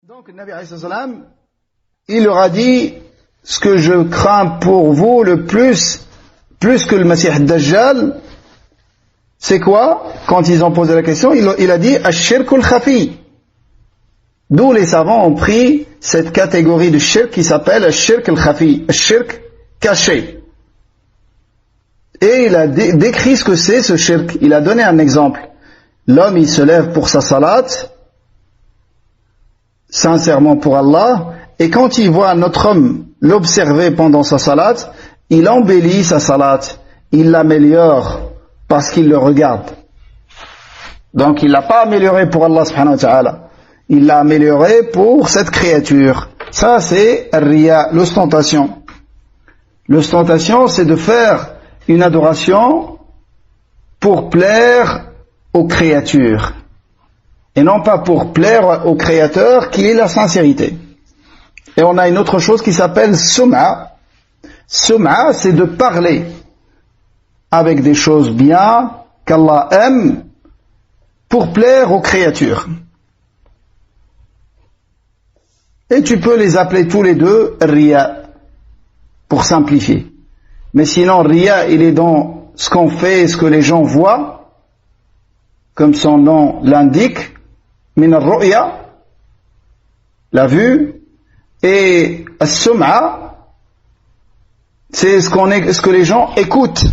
Donc, le Nabi alayhi salam, il leur a dit, ce que je crains pour vous le plus que le Masih ad-Dajjal, c'est quoi? Quand ils ont posé la question, il a dit, ash-shirk al-khafi. D'où les savants ont pris cette catégorie de shirk qui s'appelle ash-shirk al-khafi, ash-shirk caché. Et il a décrit ce que c'est ce shirk. Il a donné un exemple. L'homme, il se lève pour sa salat, sincèrement pour Allah, et quand il voit un autre homme l'observer pendant sa salat, il embellit sa salat, il l'améliore parce qu'il le regarde. Donc il l'a pas amélioré pour Allah subhanahu wa ta'ala, il l'a amélioré pour cette créature. Ça c'est riya, l'ostentation. L'ostentation, c'est de faire une adoration pour plaire aux créatures, et non pas pour plaire au Créateur qui est la sincérité. Et on a une autre chose qui s'appelle sum'a. Sum'a, c'est de parler avec des choses bien qu'Allah aime pour plaire aux créatures. Et tu peux les appeler tous les deux riya, pour simplifier. Mais sinon, riya, il est dans ce qu'on fait et ce que les gens voient, comme son nom l'indique, min al-ru'ya, la vue, et as-sum'a, c'est ce que les gens écoutent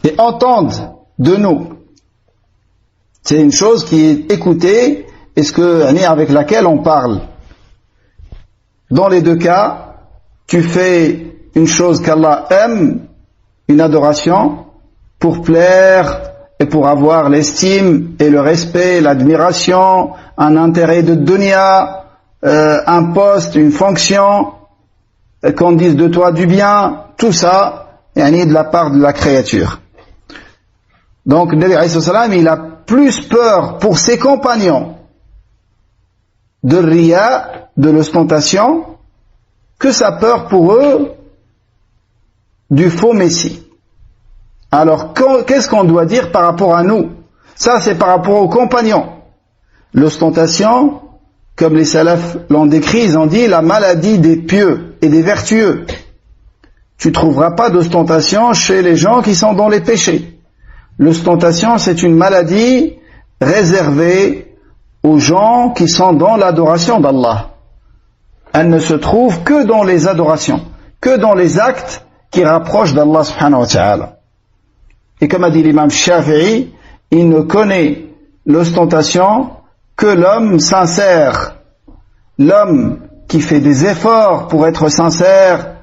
et entendent de nous. C'est une chose qui est écoutée et avec laquelle on parle. Dans les deux cas, tu fais une chose qu'Allah aime, une adoration, pour plaire et pour avoir l'estime et le respect, l'admiration, un intérêt de dunya, un poste, une fonction, qu'on dise de toi du bien, tout ça, de la part de la créature. Donc, Nabi alayhi salam, il a plus peur pour ses compagnons de riya, de l'ostentation, que sa peur pour eux du faux messie. Alors, qu'est-ce qu'on doit dire par rapport à nous? Ça, c'est par rapport aux compagnons. L'ostentation, comme les salafs l'ont décrit, ils ont dit la maladie des pieux et des vertueux. Tu trouveras pas d'ostentation chez les gens qui sont dans les péchés. L'ostentation, c'est une maladie réservée aux gens qui sont dans l'adoration d'Allah. Elle ne se trouve que dans les adorations, que dans les actes qui rapprochent d'Allah subhanahu wa ta'ala. Et comme a dit l'imam Shafi'i, il ne connaît l'ostentation que l'homme sincère. L'homme qui fait des efforts pour être sincère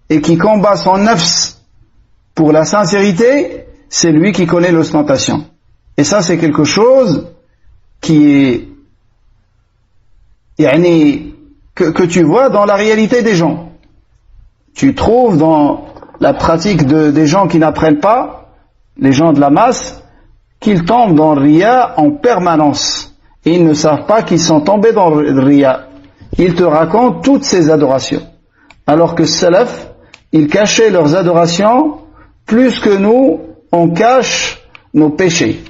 et qui combat son nafs pour la sincérité, c'est lui qui connaît l'ostentation. Et ça, c'est quelque chose qui est que tu vois dans la réalité des gens. Tu trouves dans la pratique des gens qui n'apprennent pas, les gens de la masse, qu'ils tombent dans le riya en permanence. Et ils ne savent pas qu'ils sont tombés dans le riya. Ils te racontent toutes ces adorations. Alors que salaf, ils cachaient leurs adorations plus que nous, on cache nos péchés.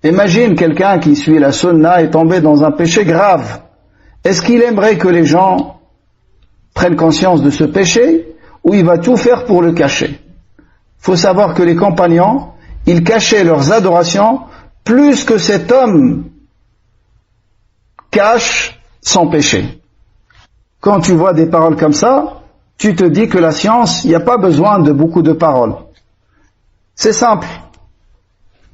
Imagine quelqu'un qui suit la sunna est tombé dans un péché grave. Est-ce qu'il aimerait que les gens prennent conscience de ce péché, ou il va tout faire pour le cacher? Il faut savoir que les compagnons, ils cachaient leurs adorations plus que cet homme cache son péché. Quand tu vois des paroles comme ça, tu te dis que la science, il n'y a pas besoin de beaucoup de paroles. C'est simple.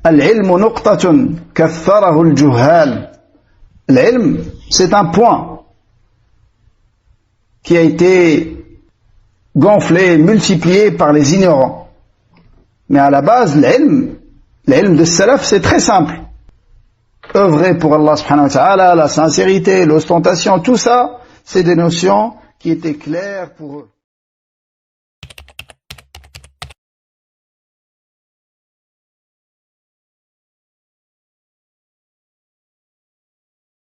Al-ilmu nuqtatun katharahu al-juhal. L'ilm, c'est un point qui a été gonflé, multiplié par les ignorants. Mais à la base, l'ilm de salaf, c'est très simple. Œuvrer pour Allah subhanahu wa ta'ala, la sincérité, l'ostentation, tout ça, c'est des notions qui étaient claires pour eux.